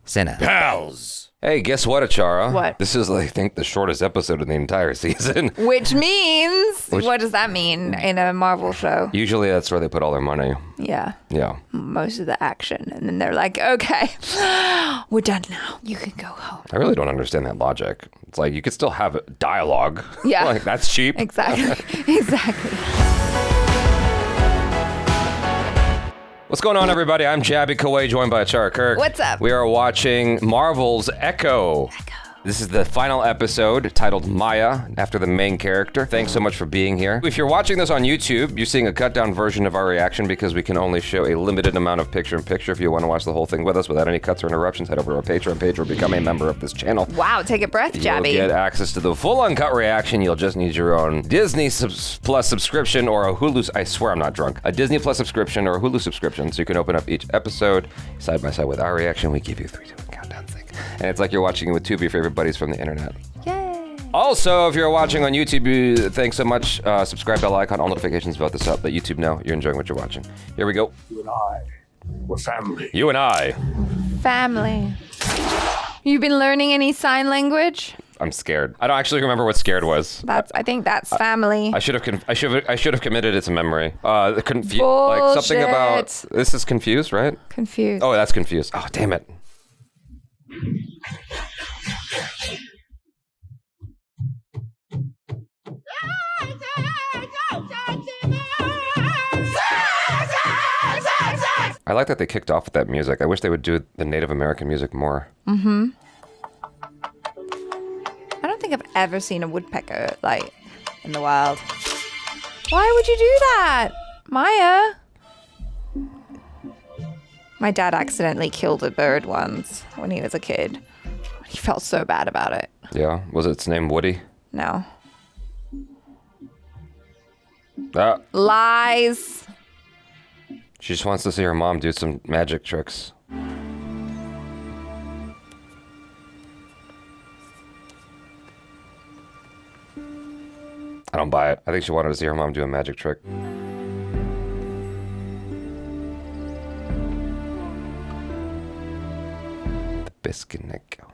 CinePals. Hey, guess what, ACHARA? What? This is, I think, the shortest episode of the entire season. Which means, what does that mean in a Marvel show? Usually that's where they put all their money. Yeah. Yeah. Most of the action. And then they're like, okay, we're done now. You can go home. I really don't understand that logic. It's like, you could still have dialogue. Yeah. Like, that's cheap. Exactly. Exactly. What's going on, everybody? I'm Jabby Kaway, joined by ACHARA KIRK. What's up? We are watching Marvel's Echo. This is the final episode titled Maya, after the main character. Thanks so much for being here. If you're watching this on YouTube, you're seeing a cut-down version of our reaction because we can only show a limited amount of picture-in-picture. If you want to watch the whole thing with us without any cuts or interruptions, head over to our Patreon page or become a member of this channel. Wow, take a breath, Jabby. You'll get access to the full uncut reaction. You'll just need your own Disney Plus subscription or a Hulu. I swear I'm not drunk. A Disney Plus subscription or a Hulu subscription, so you can open up each episode side by side with our reaction. We give you 3, 2, 1 countdown thing, and it's like you're watching it with two of your favorite buddies from the internet. Yay. Also, if you're watching on YouTube, thanks so much. Subscribe, bell icon, all notifications, vote this up. Let YouTube know you're enjoying what you're watching. Here we go. You and I, we're family. You and I. Family. You been learning any sign language? I'm scared. I don't actually remember what scared was. I think that's family. I should have committed it to memory. Like something Bullshit. about this is confused, right? Confused. Oh, that's confused. Oh, damn it. I like that they kicked off with that music. I wish they would do the Native American music more. Mm-hmm. I don't think I've ever seen a woodpecker, like, in the wild. Why would you do that, Maya? My dad accidentally killed a bird once when he was a kid. He felt so bad about it. Yeah. Was its name Woody? No. Ah, Lies. she just wants to see her mom do some magic tricks. I don't buy it. I think she wanted to see her mom do a magic trick. The biscuit nickel.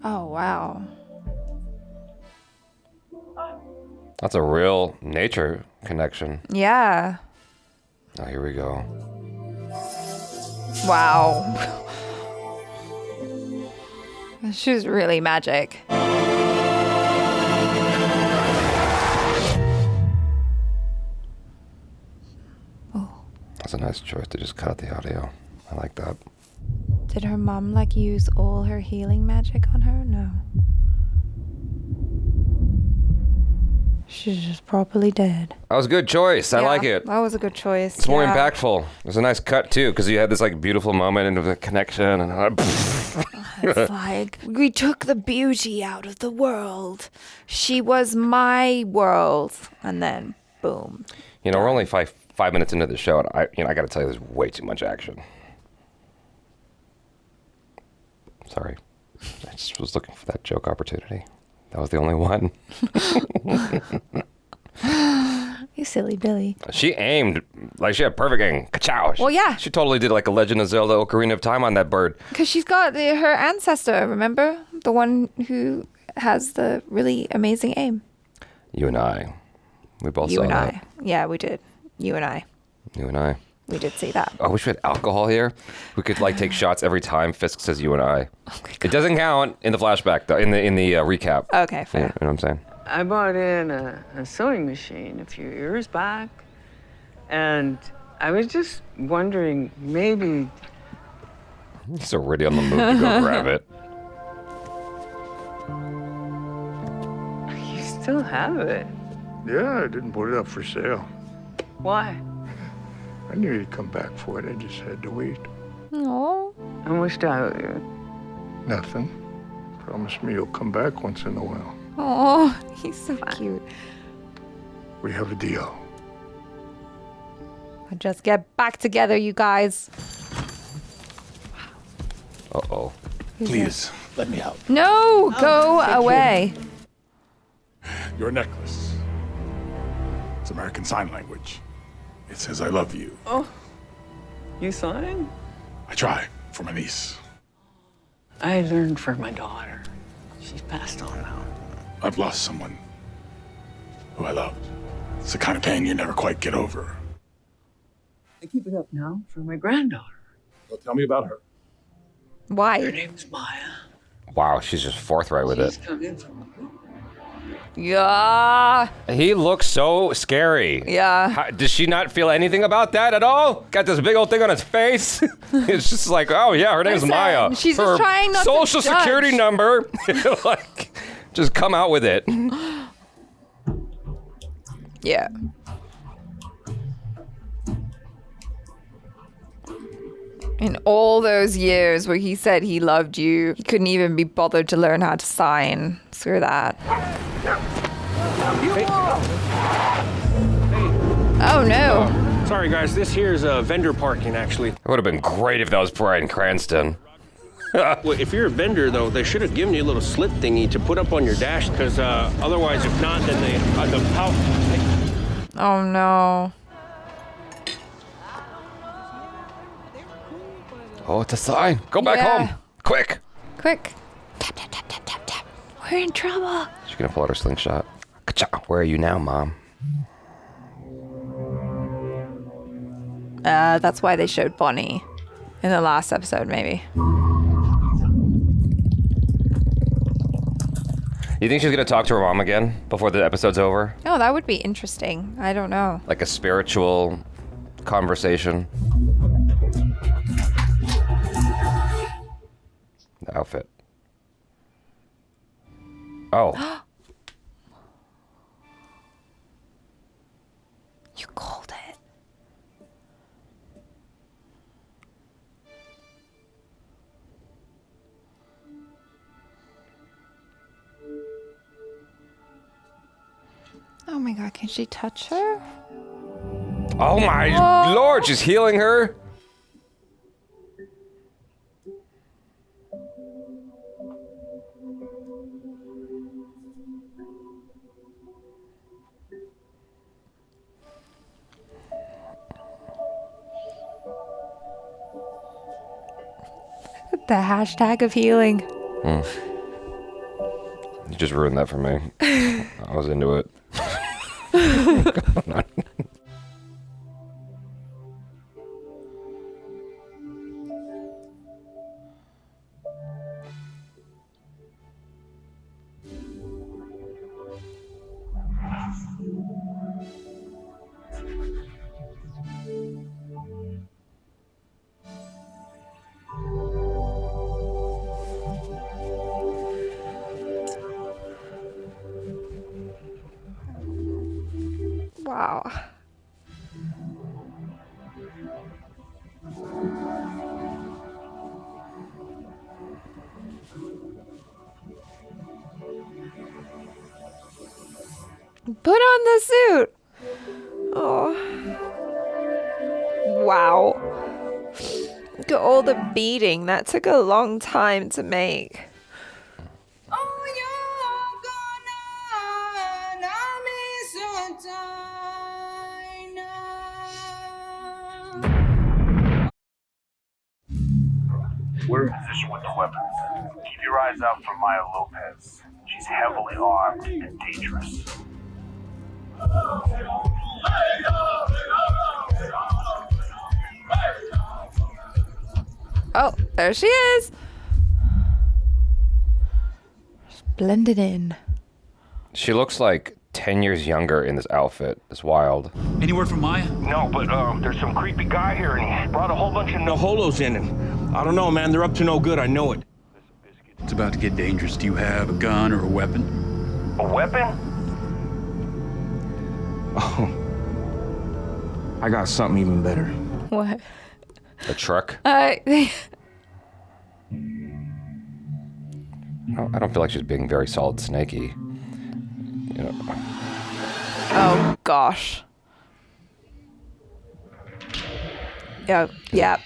Oh, wow. That's a real nature connection. Yeah. Oh, here we go. Wow. She was really magic. That's a nice choice to just cut out the audio. I like that. Did her mom, like, use all her healing magic on her? No. She's just properly dead. That was a good choice. I Yeah, like it. That was a good choice. It's more yeah. impactful. There's a nice cut too, because you had this like beautiful moment into the connection, and It's like, we took the beauty out of the world. She was my world. And then, boom. you know, we're only five minutes into the show, and I got to tell you, there's way too much action. Sorry, I just was looking for that joke opportunity. That was the only one. You silly Billy. She aimed like she had perfect aim. Ka-chow. Well, yeah. She totally did like a Legend of Zelda Ocarina of Time on that bird. Because she's got her ancestor, remember? The one who has the really amazing aim. You and I, we both You saw and that. I. Yeah, we did. You and I. You and I. We did see that. I wish we had alcohol here. We could like take shots every time Fisk says you and I. Oh my God. It doesn't count in the flashback though. In the recap. Okay, You fair. know what I'm saying? I bought in a sewing machine a few years back, and I was just wondering, maybe He's already on the move to go grab it. you still have it. Yeah, I didn't put it up for sale. Why? I knew you'd come back for it. I just had to wait. Oh. How much do I owe you? Nothing. Promise me you'll come back once in a while. Oh, he's so cute. We have a deal. Just get back together, you guys. Uh-oh. Please, let me out. No, go away. Your necklace. It's American Sign Language. It says I love you. You sign? I try for my niece. I learned for my daughter. She's passed on now. I've lost someone who I loved. It's the kind of pain you never quite get over. I keep it up now for my granddaughter. Well, tell me about her. Her Why? name's Maya. Wow, she's just forthright with She's it. come in from Yeah. He looks so scary. Yeah. Does she not feel anything about that at all? Got this big old thing on his face. It's just like, oh yeah, her name's Listen, Maya. she's her just trying not to social judge. security number. Like, just come out with it. Yeah. In all those years where he said he loved you, he couldn't even be bothered to learn how to sign. Screw that. Oh no. Sorry, guys. This here is vendor parking, actually. It would have been great if that was Brian Cranston. Well, if you're a vendor, though, they should have given you a little slip thingy to put up on your dash, because otherwise, if not, then the power... Oh no. Oh, it's a sign. Go back Yeah. home. Quick. Quick. Tap, tap, tap, tap, tap, tap. We're in trouble. She's going to pull out her slingshot. Ka-chow. Where are you now, Mom? That's why they showed Bonnie in the last episode, maybe. You think she's going to talk to her mom again before the episode's over? Oh, that would be interesting. I don't know. Like a spiritual conversation? The outfit. Oh. You called it. Oh my god, can she touch her? Oh my lord, she's healing her? The hashtag of healing. You just ruined that for me. I was into it. Wow. Put on the suit. Oh. Wow. Look at all the beating. That took a long time to make. We're in position with the weapons. Keep your eyes out for Maya Lopez. She's heavily armed and dangerous. Oh, there she is. Just blended in. She looks like 10 years younger in this outfit. It's wild. Any word from Maya? No, but there's some creepy guy here, and he brought a whole bunch of holos in, and I don't know, man. They're up to no good. I know it. It's about to get dangerous. Do you have a gun or a weapon? A weapon? Oh. I got something even better. What? A truck? I don't feel like she's being very solid snaky. You know. Oh gosh. Yep.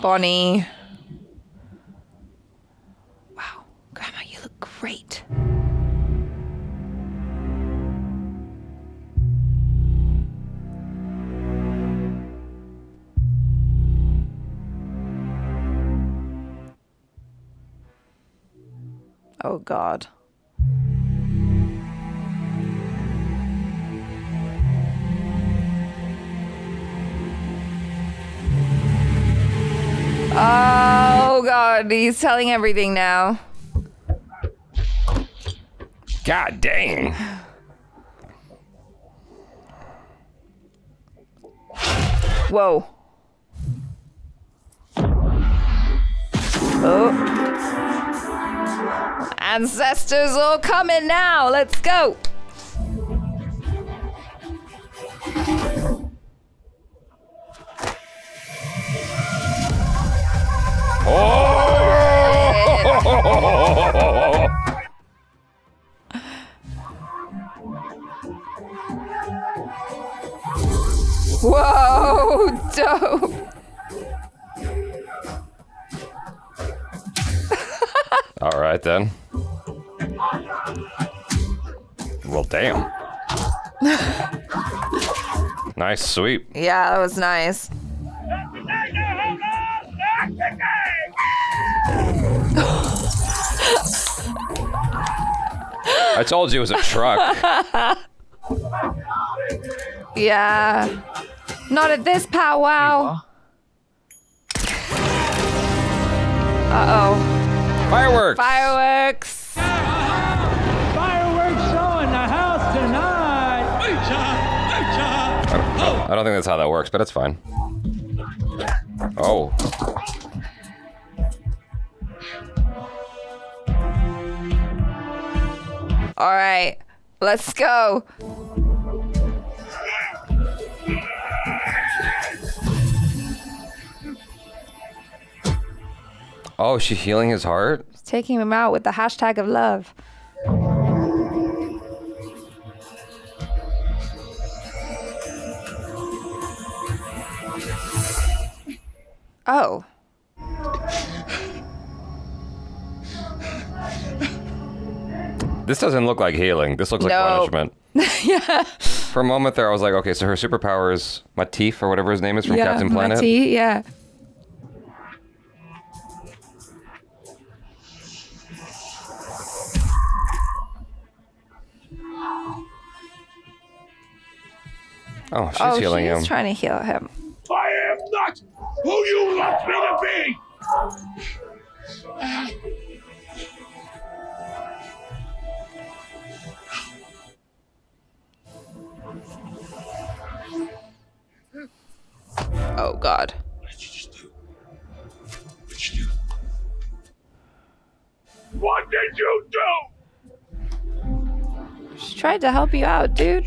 Bonnie. Wow. Grandma, you look great. Oh, God. Oh, God. He's telling everything now. God dang. Whoa. Oh. Ancestors all coming now. Let's go. Oh! Whoa, dope. All right, then. Well, damn. Nice sweep. Yeah, that was nice. I told you it was a truck. Yeah. Not at this powwow. Uh-oh. Fireworks. Fireworks. Fireworks show in the house tonight. I don't think that's how that works, but it's fine. Oh. All right, let's go. Oh, is she healing his heart? She's taking him out with the hashtag of love. Oh. This doesn't look like healing. This looks like punishment. Yeah. For a moment there, I was like, okay, so her superpower is Matif or whatever his name is from Captain Planet. Matif, yeah. Oh, she's healing him. She's trying to heal him. I am not who you want me to be! Oh, God. What did you just do? What did you do? What did you do? She tried to help you out, dude.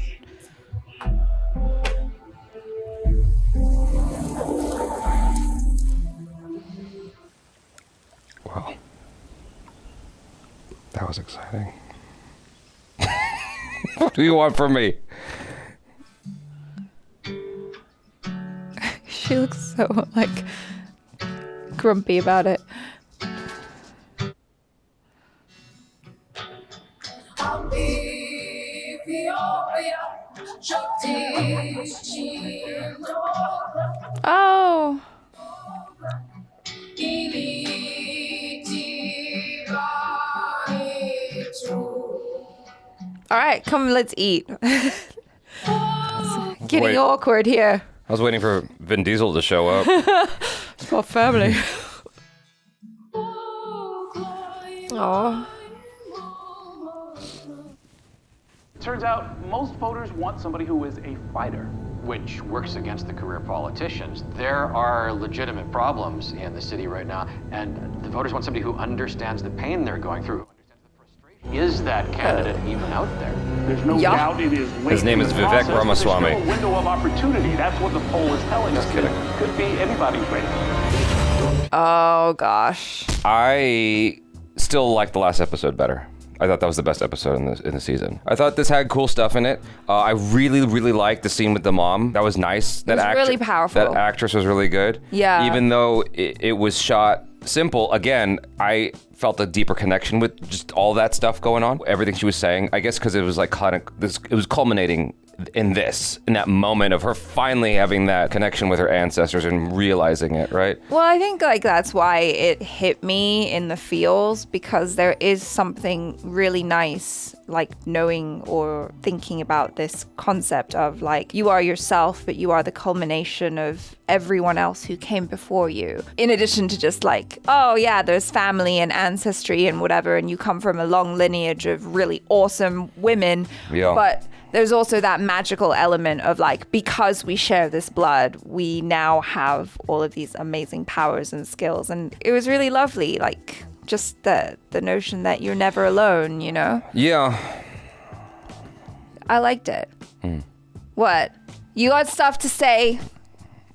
Wow. That was exciting. What do you want from me? She looks so, like, grumpy about it. Oh. All right, come, let's eat. It's getting awkward here. I was waiting for Vin Diesel to show up. It's our family. Oh. Turns out most voters want somebody who is a fighter. Which works against the career politicians. There are legitimate problems in the city right now, and the voters want somebody who understands the pain they're going through. Is that candidate even out there? There's no doubt it is. His name is Vivek Ramaswamy. There's no window of opportunity. That's what the poll is telling us. Just kidding. Could be anybody's race. Oh, gosh. I still like the last episode better. I thought that was the best episode in the season. I thought this had cool stuff in it. I really, really liked the scene with the mom. That was nice. It was really powerful. That actress was really good. Yeah. Even though it was shot simple, again, I felt a deeper connection with just all that stuff going on. Everything she was saying. I guess because it was like it was culminating in that moment of her finally having that connection with her ancestors and realizing it, right? Well, I think like that's why it hit me in the feels, because there is something really nice like knowing or thinking about this concept of like you are yourself, but you are the culmination of everyone else who came before you. In addition to just like, oh yeah, there's family and ancestry and whatever, and you come from a long lineage of really awesome women. Yeah. But there's also that magical element of like, because we share this blood, we now have all of these amazing powers and skills. And it was really lovely, like just the notion that you're never alone, you know? Yeah. I liked it. What? You got stuff to say?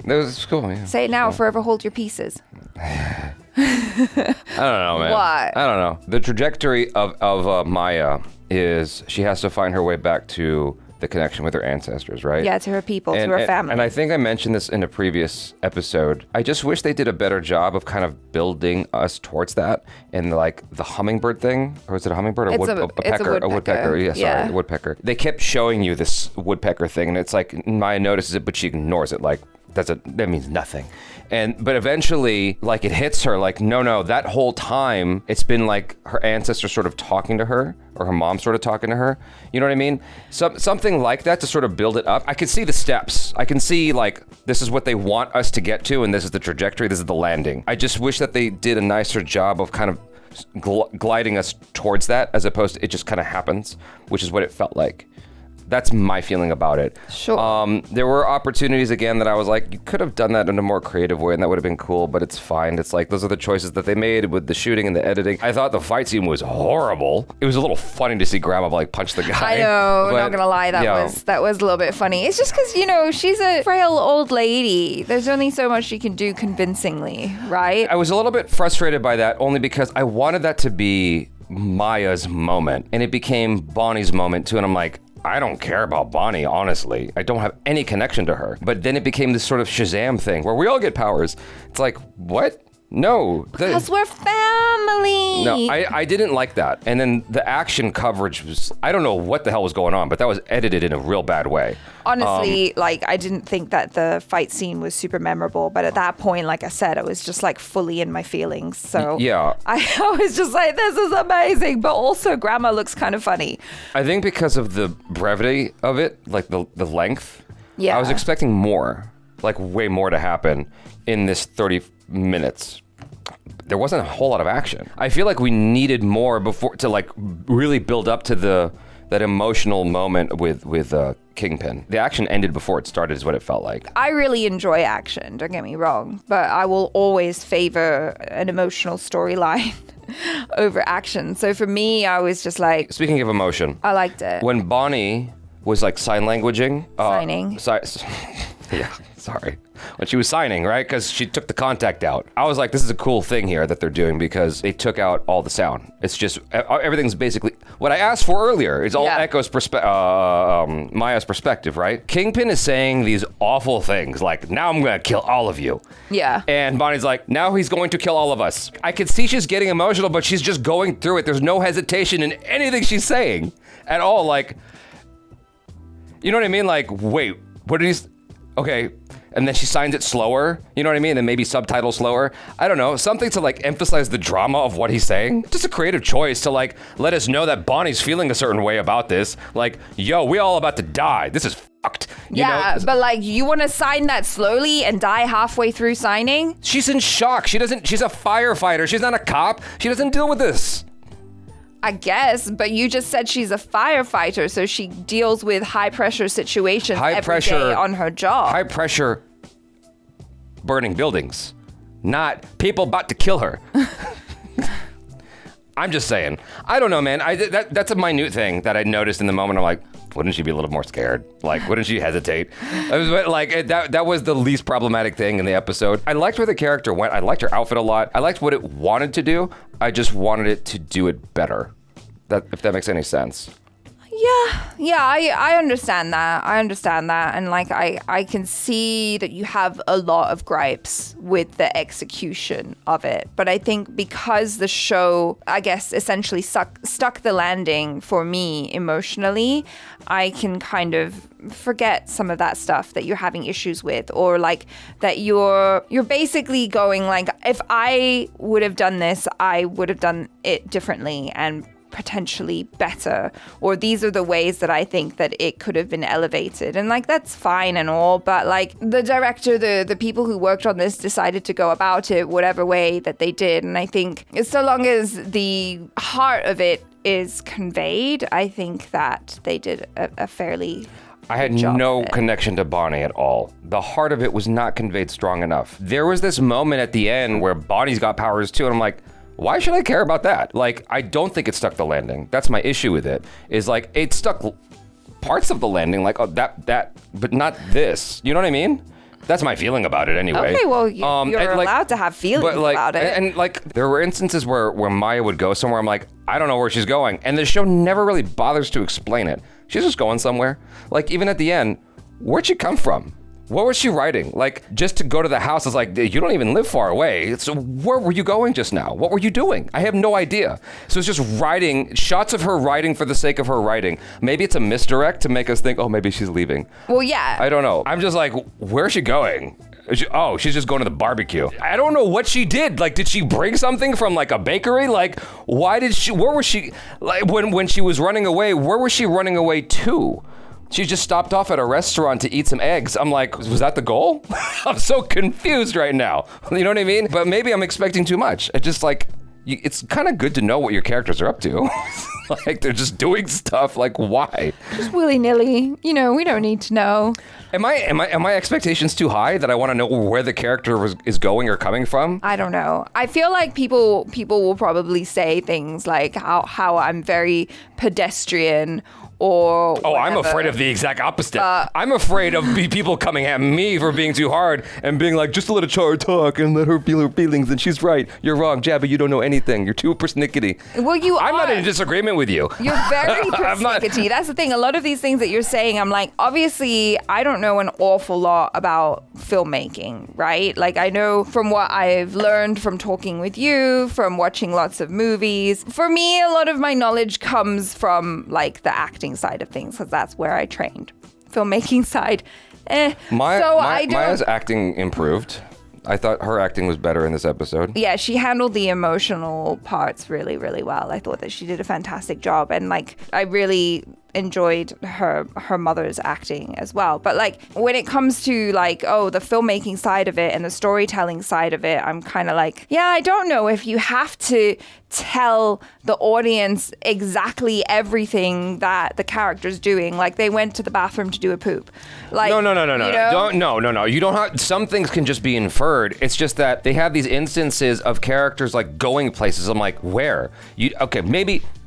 That was cool, yeah. Say it now, forever hold your pieces. I don't know, man. What? I don't know. The trajectory of Maya is she has to find her way back to the connection with her ancestors, right? Yeah, to her people, to her family. And I think I mentioned this in a previous episode. I just wish they did a better job of kind of building us towards that. And like the hummingbird thing, or is it a hummingbird? It's a pecker? A woodpecker. Yeah, sorry, a woodpecker. They kept showing you this woodpecker thing, and it's like Maya notices it, but she ignores it. Like that means nothing. But eventually, like, it hits her, like, no, that whole time, it's been like her ancestors sort of talking to her, or her mom sort of talking to her. You know what I mean? Something like that to sort of build it up. I can see the steps. I can see, like, this is what they want us to get to, and this is the trajectory, this is the landing. I just wish that they did a nicer job of kind of gliding us towards that, as opposed to it just kind of happens, which is what it felt like. That's my feeling about it. Sure. There were opportunities again that I was like, you could have done that in a more creative way, and that would have been cool, but it's fine. It's like, those are the choices that they made with the shooting and the editing. I thought the fight scene was horrible. It was a little funny to see Grandma like punch the guy. I know, not gonna lie, that was a little bit funny. It's just because, you know, she's a frail old lady. There's only so much she can do convincingly, right? I was a little bit frustrated by that, only because I wanted that to be Maya's moment, and it became Bonnie's moment too, and I'm like, I don't care about Bonnie, honestly. I don't have any connection to her. But then it became this sort of Shazam thing where we all get powers. It's like, what? No. Because we're family. No, I didn't like that. And then the action coverage was, I don't know what the hell was going on, but that was edited in a real bad way. Honestly, like, I didn't think that the fight scene was super memorable, but at that point, like I said, I was just like fully in my feelings. So yeah, I was just like, this is amazing, but also Grandma looks kind of funny. I think because of the brevity of it, like the length, yeah, I was expecting more, like way more to happen in this 30 minutes. There wasn't a whole lot of action. I feel like we needed more before to like really build up to that emotional moment with Kingpin. The action ended before it started is what it felt like. I really enjoy action, don't get me wrong, but I will always favor an emotional storyline over action. So for me, I was just like... Speaking of emotion. I liked it. When Bonnie was like signing. Yeah, sorry. When she was signing, right? Because she took the contact out. I was like, this is a cool thing here that they're doing because they took out all the sound. It's just, everything's basically, what I asked for earlier is all Echo's Maya's perspective, right? Kingpin is saying these awful things like, now I'm going to kill all of you. Yeah. And Bonnie's like, now he's going to kill all of us. I could see she's getting emotional, but she's just going through it. There's no hesitation in anything she's saying at all. Like, you know what I mean? Like, wait, what did he... Okay, and then she signs it slower, you know what I mean? And then maybe subtitles slower. I don't know, something to like emphasize the drama of what he's saying. Just a creative choice to like let us know that Bonnie's feeling a certain way about this. Like, yo, we all about to die. This is fucked. You know? But like, you want to sign that slowly and die halfway through signing? She's in shock. She's a firefighter. She's not a cop. She doesn't deal with this. I guess, but you just said she's a firefighter, so she deals with high-pressure situations every day on her job. High-pressure burning buildings, not people about to kill her. I'm just saying. I don't know, man. That's a minute thing that I noticed in the moment. I'm like, wouldn't she be a little more scared? Like, wouldn't she hesitate? That was the least problematic thing in the episode. I liked where the character went. I liked her outfit a lot. I liked what it wanted to do. I just wanted it to do it better. If that makes any sense. I understand that. And like, I can see that you have a lot of gripes with the execution of it. But I think because the show, I guess, essentially stuck the landing for me emotionally, I can kind of forget some of that stuff that you're having issues with, or like that you're basically going like, if I would have done this, I would have done it differently and potentially better, or these are the ways that I think that it could have been elevated. And like, that's fine and all, but like the director, the people who worked on this decided to go about it whatever way that they did. And I think so long as the heart of it is conveyed, I think that they did a fairly I had no connection to Bonnie at all. The heart of it was not conveyed strong enough. There was this moment at the end where Bonnie's got powers too, and I'm like, why should I care about that? Like, I don't think it stuck the landing. That's my issue with it, is like, it stuck parts of the landing, like, oh, that, but not this. You know what I mean? That's my feeling about it anyway. Okay, well, you're allowed to have feelings about it. And like, there were instances where Maya would go somewhere, I'm like, I don't know where she's going. And the show never really bothers to explain it. She's just going somewhere. Like, even at the end, where'd she come from? What was she writing? Like, just to go to the house is like, you don't even live far away. So where were you going just now? What were you doing? I have no idea. So it's just writing, shots of her writing for the sake of her writing. Maybe it's a misdirect to make us think, oh, maybe she's leaving. Well, yeah. I don't know. I'm just like, where's she going? She's just going to the barbecue. I don't know what she did. Like, did she bring something from like a bakery? Like, where was she, like when she was running away, where was she running away to? She just stopped off at a restaurant to eat some eggs. I'm like, was that the goal? I'm so confused right now. You know what I mean? But maybe I'm expecting too much. It's just like, it's kind of good to know what your characters are up to. Like, they're just doing stuff. Like, why? Just willy-nilly. You know, we don't need to know. Am my expectations too high that I want to know where the character is going or coming from? I don't know. I feel like people will probably say things like how I'm very pedestrian, or whatever. I'm afraid of the exact opposite. I'm afraid of people coming at me for being too hard and being like, just let ACHARA talk and let her feel her feelings, and she's right. You're wrong, Jabba. You don't know anything. You're too persnickety. Well, I'm not in disagreement with you. You're very persnickety. That's the thing. A lot of these things that you're saying, I'm like, obviously, I don't know an awful lot about filmmaking, right? Like, I know from what I've learned from talking with you, from watching lots of movies. For me, a lot of my knowledge comes from like the acting side of things, because that's where I trained. Filmmaking side, Maya's acting improved. I thought her acting was better in this episode. Yeah, she handled the emotional parts really, really well. I thought that she did a fantastic job, and like, I really enjoyed her mother's acting as well. But like, when it comes to like, the filmmaking side of it and the storytelling side of it, I'm kind of like, yeah, I don't know if you have to tell the audience exactly everything that the character's doing. Like, they went to the bathroom to do a poop. Like, No. You know? No. You don't have, some things can just be inferred. It's just that they have these instances of characters like going places. I'm like, where?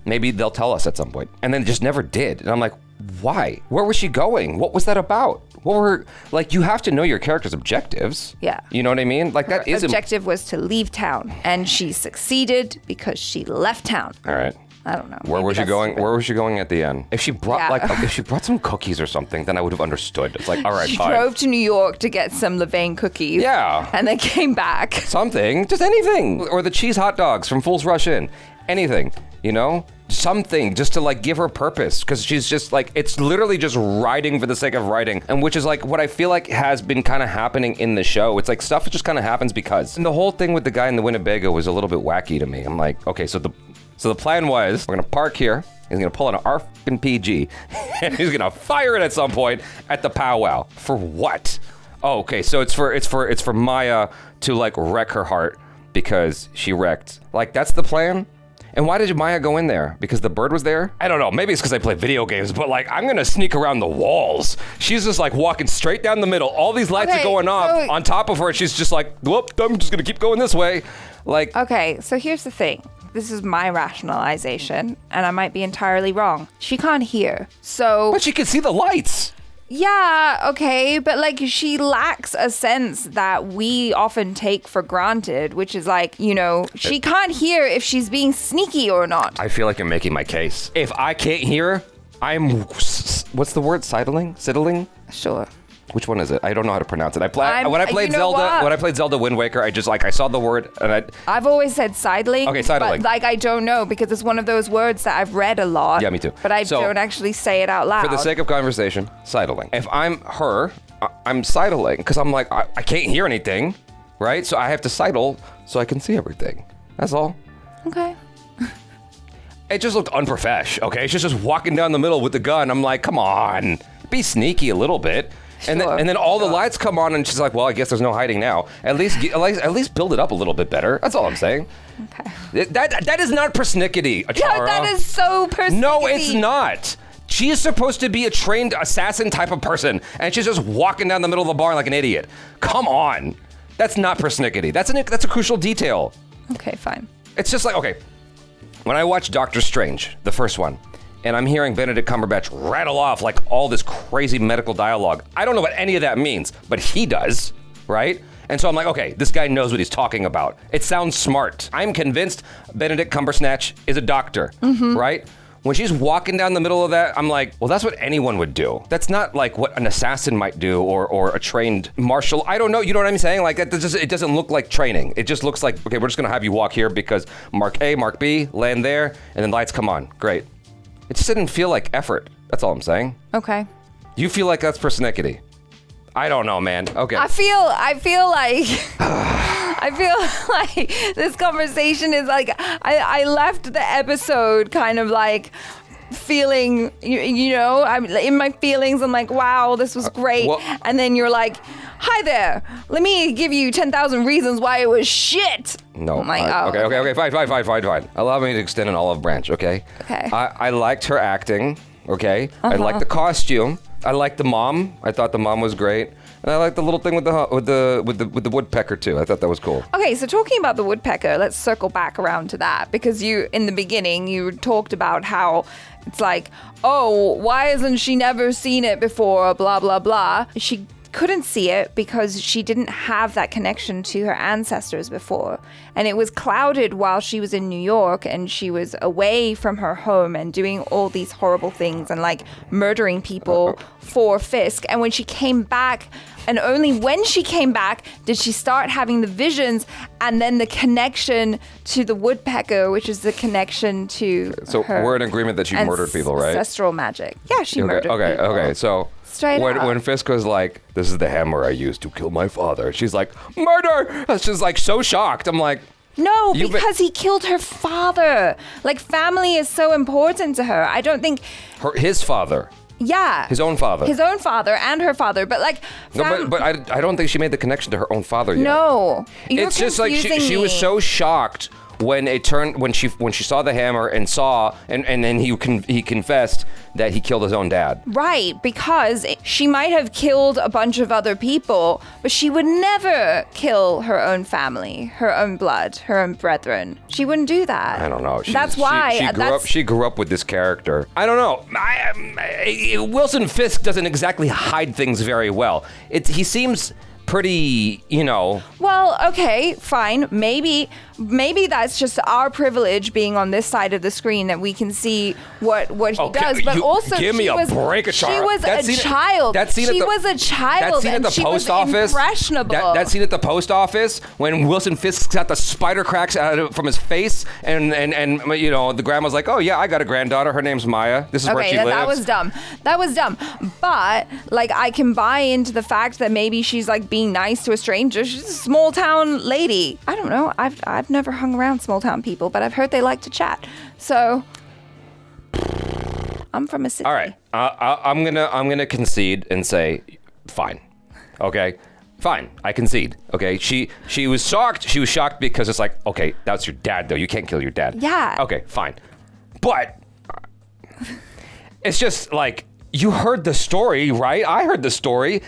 Maybe they'll tell us at some point, and then just never did. And I'm like, why? Where was she going? What was that about? You have to know your character's objectives. Yeah. You know what I mean? Like, her that is objective was to leave town, and she succeeded because she left town. All right. I don't know. Where was she going? Where was she going at the end? If she brought if she brought some cookies or something, then I would have understood. It's like, all right, she fine. drove to New York to get some Levain cookies. Yeah. And then came back. Something, just anything, or the cheese hot dogs from Fools Rush In, anything, you know, something just to like give her purpose, because she's just like, it's literally just writing for the sake of writing, and which is like what I feel like has been kind of happening in the show. It's like stuff just kind of happens because. And the whole thing with the guy in the Winnebago was a little bit wacky to me. I'm like, okay, so the plan was, we're gonna park here, he's gonna pull out an RPG, and he's gonna fire it at some point at the powwow. For what? Oh, okay, so it's for Maya to like wreck her heart because she wrecked. Like, that's the plan? And why did Maya go in there? Because the bird was there? I don't know, maybe it's because I play video games, but like, I'm gonna sneak around the walls. She's just like walking straight down the middle. All these lights are going off on top of her, and she's just like, whoop, I'm just gonna keep going this way. Like. Okay, so here's the thing. This is my rationalization, and I might be entirely wrong. She can't hear, so... But she can see the lights! Yeah, okay, but like, she lacks a sense that we often take for granted, which is like, you know, she can't hear if she's being sneaky or not. I feel like you're making my case. If I can't hear, what's the word? Sidling? Sure. Which one is it? I don't know how to pronounce it. When I played Zelda Wind Waker, I just I saw the word and I've always said sidling. Okay, sidling. But I don't know because it's one of those words that I've read a lot. Yeah, me too. But I don't actually say it out loud. For the sake of conversation, sidling. If I'm her, I'm sidling because I'm like, I can't hear anything, right? So I have to sidle so I can see everything. That's all. Okay. It just looked unprofesh, okay? She's just walking down the middle with the gun. I'm like, come on, be sneaky a little bit. And then all the lights come on, and she's like, "Well, I guess there's no hiding now. At least build it up a little bit better." That's all I'm saying. Okay. That is not persnickety, ACHARA. Yeah, that is so persnickety. No, it's not. She is supposed to be a trained assassin type of person, and she's just walking down the middle of the bar like an idiot. Come on, that's not persnickety. That's a crucial detail. Okay, fine. It's just like, okay, when I watched Doctor Strange, the first one, and I'm hearing Benedict Cumberbatch rattle off like all this crazy medical dialogue. I don't know what any of that means, but he does, right? And so I'm like, okay, this guy knows what he's talking about. It sounds smart. I'm convinced Benedict Cumberbatch is a doctor, right? When she's walking down the middle of that, I'm like, well, that's what anyone would do. That's not like what an assassin might do or a trained marshal. I don't know. You know what I'm saying? Like that. It doesn't look like training. It just looks like, okay, we're just gonna have you walk here because Mark A, Mark B, land there, and then lights come on. Great. It just didn't feel like effort. That's all I'm saying. Okay. You feel like that's persnickety. I don't know, man. Okay. I feel like I feel like this conversation is like I left the episode kind of like feeling, you know, I'm in my feelings. I'm like, wow, this was great. And then you're like, hi there, let me give you 10,000 reasons why it was shit. No. I'm like, okay, fine. Allow me to extend an olive branch, okay? Okay. I liked her acting, okay? I liked the costume. I liked the mom. I thought the mom was great. And I liked the little thing with the woodpecker too. I thought that was cool. Okay, so talking about the woodpecker, let's circle back around to that because you, in the beginning, you talked about how it's like, oh, why hasn't she never seen it before? Blah blah blah. She couldn't see it because she didn't have that connection to her ancestors before. And it was clouded while she was in New York and she was away from her home and doing all these horrible things and like murdering people for Fisk. And when she came back, and only when she came back did she start having the visions and then the connection to the woodpecker, which is the connection to her we're in agreement that she murdered people, right? Ancestral magic. Yeah, she murdered people. Okay. So when Fisk was like, this is the hammer I used to kill my father, she's like, murder! She's like so shocked. I'm like, no, because he killed her father. Like, family is so important to her. I don't think... His father. Yeah. His own father. His own father and her father. But like... No, but I don't think she made the connection to her own father yet. No. It's just like she was so shocked when she saw the hammer and then he confessed that he killed his own dad. Right, because she might have killed a bunch of other people, but she would never kill her own family, her own blood, her own brethren. She wouldn't do that. I don't know. That's why she grew up with this character. I don't know. Wilson Fisk doesn't exactly hide things very well. He seems pretty, you know. Well, okay, fine. Maybe that's just our privilege being on this side of the screen that we can see what he does. But also, give me a break, ACHARA. She was a child. She was a child. That scene at the post office. Impressionable. That scene at the post office when Wilson Fisk got the spider cracks from his face, and you know the grandma's like, oh yeah, I got a granddaughter. Her name's Maya. This is where she lives. That was dumb. But like, I can buy into the fact that maybe she's like being nice to a stranger. She's a small town lady. I don't know. I've never hung around small town people, but I've heard they like to chat. So I'm from a city. All right. I'm gonna concede and say, fine. Okay. Fine. I concede. Okay. She was shocked. She was shocked because it's like, okay, that's your dad though. You can't kill your dad. Yeah. Okay. Fine. But it's just like, you heard the story, right? I heard the story.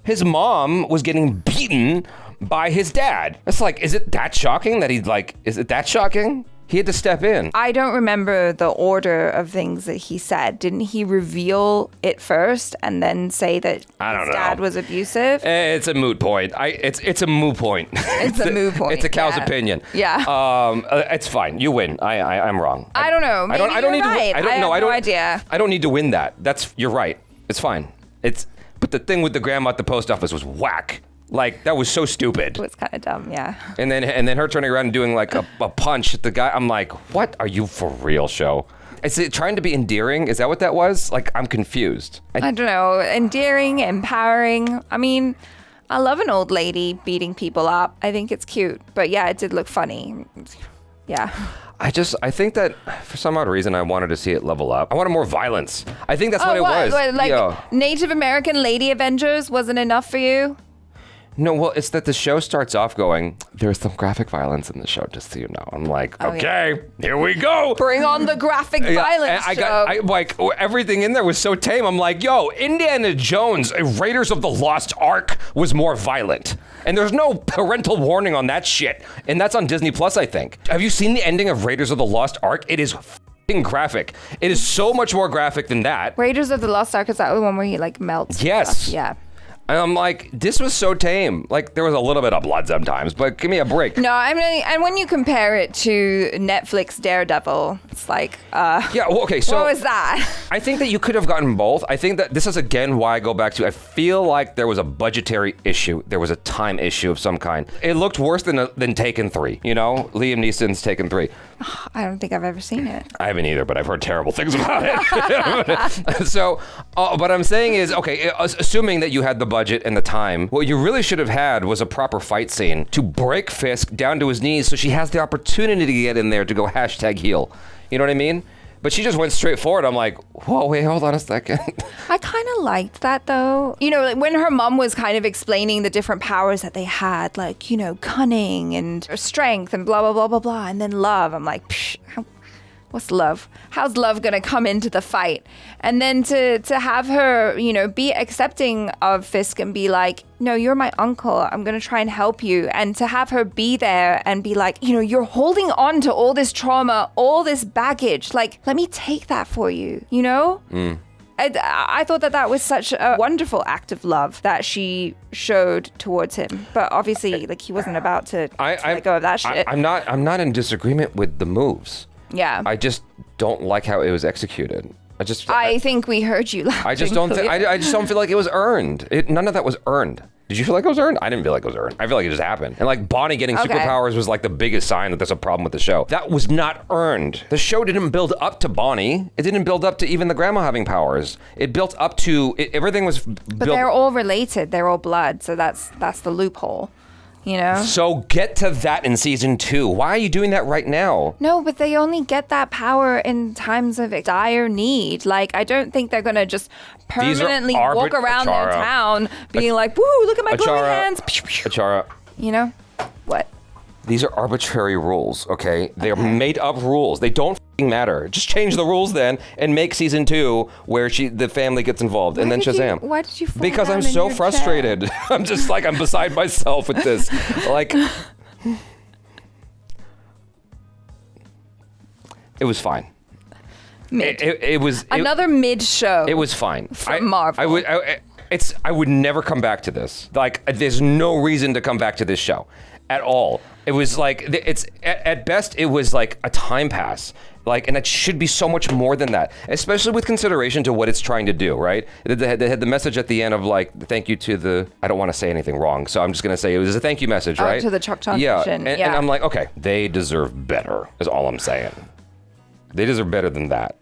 His mom was getting beaten by his dad. It's like, is it that shocking that is it that shocking? He had to step in. I don't remember the order of things that he said. Didn't he reveal it first and then say that his dad was abusive? It's a moot point. It's a moot point. It's a moot point. It's a cow's opinion. Yeah. It's fine. You win. I'm wrong. I don't know. Maybe I don't need right. to. I have no idea. I don't need to win that. You're right. It's fine. But the thing with the grandma at the post office was whack. Like, that was so stupid. It was kind of dumb, yeah. And then her turning around and doing like a punch at the guy. I'm like, what are you for real, show? Is it trying to be endearing? Is that what that was? Like, I'm confused. I don't know. Endearing, empowering. I mean, I love an old lady beating people up. I think it's cute. But yeah, it did look funny. Yeah. I think that for some odd reason I wanted to see it level up. I wanted more violence. I think that's what it was. Like Native American Lady Avengers wasn't enough for you? No, well, it's that the show starts off going, there's some graphic violence in the show, just so you know. I'm like, okay, here we go. Bring on the graphic violence show. Everything in there was so tame. I'm like, yo, Indiana Jones, Raiders of the Lost Ark was more violent. And there's no parental warning on that shit. And that's on Disney Plus, I think. Have you seen the ending of Raiders of the Lost Ark? It is f***ing graphic. It is so much more graphic than that. Raiders of the Lost Ark, is that the one where he like melts? Yes. Stuff? Yeah. And I'm like, this was so tame. Like, there was a little bit of blood sometimes, but give me a break. No, and when you compare it to Netflix Daredevil, it's like, yeah, well, okay, so what was that? I think that you could have gotten both. I think that this is, again, why I go back to, I feel like there was a budgetary issue. There was a time issue of some kind. It looked worse than Taken 3, you know? Liam Neeson's Taken 3. I don't think I've ever seen it. I haven't either, but I've heard terrible things about it. So, what I'm saying is, okay, assuming that you had the budget and the time, what you really should have had was a proper fight scene to break Fisk down to his knees so she has the opportunity to get in there to go #heal. You know what I mean? But she just went straight forward. I'm like, whoa, wait, hold on a second. I kind of liked that, though. You know, when her mom was kind of explaining the different powers that they had, like, you know, cunning and strength and blah, blah, blah, blah, blah, and then love. I'm like, psh, what's love? How's love going to come into the fight? And then to have her, you know, be accepting of Fisk and be like, no, you're my uncle. I'm going to try and help you. And to have her be there and be like, you know, you're holding on to all this trauma, all this baggage. Like, let me take that for you, you know? I thought that was such a wonderful act of love that she showed towards him. But obviously, like, he wasn't about to let go of that shit. I'm not in disagreement with the moves. Yeah. I just don't like how it was executed. I think we heard you laughing. I just don't feel like it was earned. None of that was earned. Did you feel like it was earned? I didn't feel like it was earned. I feel like it just happened. And like Bonnie getting superpowers was like the biggest sign that there's a problem with the show. That was not earned. The show didn't build up to Bonnie. It didn't build up to even the grandma having powers. It built up to everything was built. But they're all related. They're all blood. So that's the loophole. You know? So get to that in season 2. Why are you doing that right now? No, but they only get that power in times of dire need. Like, I don't think they're going to just permanently walk around their town being like, woo, look at my glowing hands. ACHARA. You know? What? These are arbitrary rules, okay? They're made up rules. They don't matter. Just change the rules then and make season 2 where the family gets involved and then Shazam. Why did you fall Because down I'm in so your frustrated. chair? I'm just like, I'm beside myself with this. Like, it was fine. Mid. It was another mid show. It was fine. From Marvel. I would never come back to this. Like, there's no reason to come back to this show at all. It was like, it's at best, it was like a time pass. Like, and it should be so much more than that, especially with consideration to what it's trying to do, right? They had the message at the end of like, thank you to I don't want to say anything wrong, so I'm just going to say it was a thank you message, right? To the Choctaw Nation. Yeah. And I'm like, okay, they deserve better, is all I'm saying. They deserve better than that.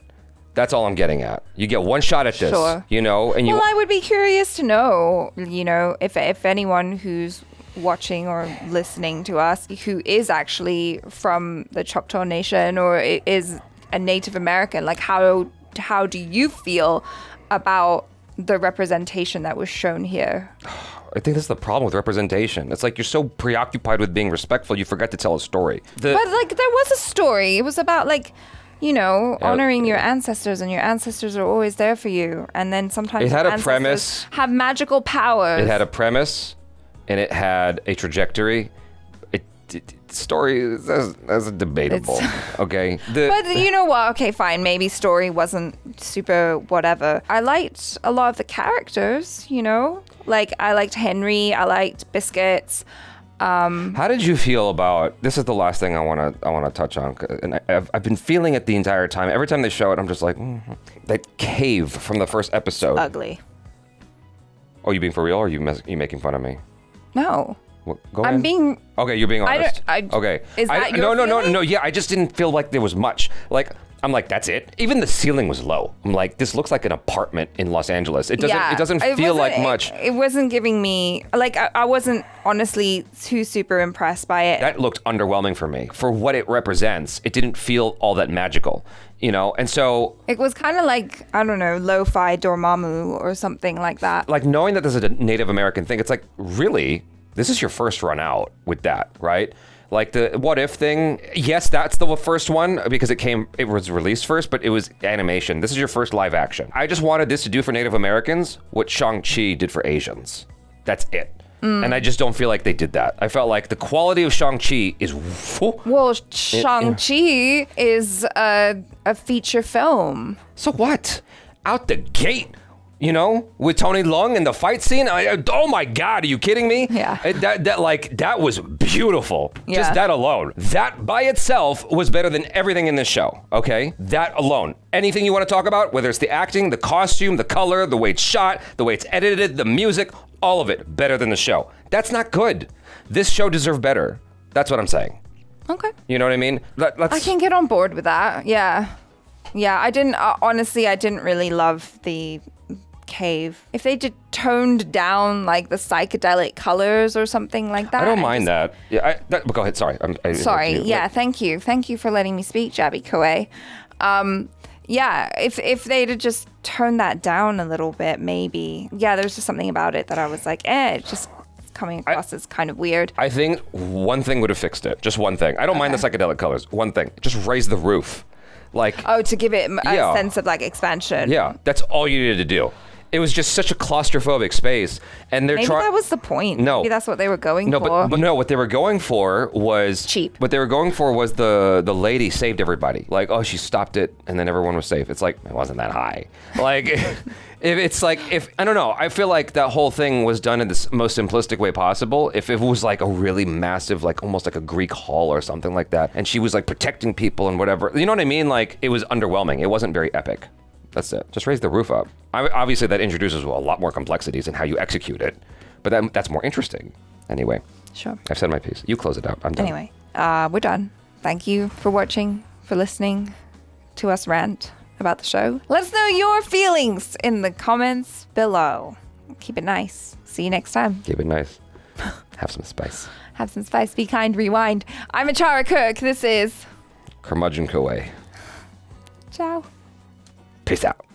That's all I'm getting at. You get one shot at this, you know? And I would be curious to know, you know, if anyone who's watching or listening to us who is actually from the Choctaw Nation or is a Native American, like how do you feel about the representation that was shown here? I think that's the problem with representation. It's like you're so preoccupied with being respectful, you forget to tell a story. But like there was a story. It was about like, you know, honoring your ancestors, and your ancestors are always there for you. And then sometimes it had your a premise, have magical powers. It had a premise, and it had a trajectory. story, that's debatable. Okay. But you know what? Okay, fine. Maybe story wasn't super whatever. I liked a lot of the characters, you know? Like, I liked Henry. I liked Biscuits. How did you feel about, this is the last thing I want to touch on, and I've been feeling it the entire time. Every time they show it, I'm just like, that cave from the first episode. Ugly. Oh, you being for real, or are you making fun of me? No. Well, go I'm ahead. being... Okay, you're being honest. Okay. Is that your feeling? No. Yeah, I just didn't feel like there was much. Like, I'm like, that's it. Even the ceiling was low. I'm like, this looks like an apartment in Los Angeles. It doesn't feel like much. It wasn't giving me, like, I wasn't honestly too super impressed by it. That looked underwhelming for me. For what it represents, it didn't feel all that magical, you know? And so... It was kind of like, I don't know, lo-fi Dormammu or something like that. Like, knowing that this is a Native American thing, it's like, really? This is your first run out with that, right? Like the What If thing, yes, that's the first one because it was released first, but it was animation. This is your first live action. I just wanted this to do for Native Americans what Shang-Chi did for Asians. That's it. And I just don't feel like they did that. I felt like the quality of Shang-Chi is... Well, Shang-Chi is a feature film. So what? Out the gate. You know, with Tony Leung in the fight scene. Oh my God, are you kidding me? Yeah. That was beautiful. Yeah. Just that alone. That by itself was better than everything in this show. Okay, that alone. Anything you want to talk about, whether it's the acting, the costume, the color, the way it's shot, the way it's edited, the music, all of it better than the show. That's not good. This show deserved better. That's what I'm saying. Okay. You know what I mean? I can get on board with that. Yeah. I didn't honestly. I didn't really love the cave. If they just toned down like the psychedelic colors or something like that. I don't mind that. Yeah, go ahead. Sorry. Sorry. Yeah, thank you. Thank you for letting me speak, Jabby Koei. Yeah, if they'd have just toned that down a little bit, maybe. Yeah, there's just something about it that I was like, it's just coming across as kind of weird. I think one thing would have fixed it. Just one thing. I don't mind the psychedelic colors. One thing. Just raise the roof. Like, to give it a sense of like expansion. Yeah, that's all you needed to do. It was just such a claustrophobic space, and they're maybe that was the point. No, maybe that's what they were going for. But no, what they were going for was cheap. What they were going for was the lady saved everybody. Like, oh, she stopped it, and then everyone was safe. It's like it wasn't that high. Like, if I don't know. I feel like that whole thing was done in the most simplistic way possible. If it was like a really massive, like almost like a Greek hall or something like that, and she was like protecting people and whatever. You know what I mean? Like, it was underwhelming. It wasn't very epic. That's it. Just raise the roof up. Obviously, that introduces a lot more complexities in how you execute it, but that's more interesting. Anyway. Sure. I've said my piece. You close it out. I'm done. Anyway, we're done. Thank you for watching, for listening to us rant about the show. Let us know your feelings in the comments below. Keep it nice. See you next time. Keep it nice. Have some spice. Have some spice. Be kind. Rewind. I'm ACHARA KIRK. This is... Curmudgeon Koei. Ciao. Peace out.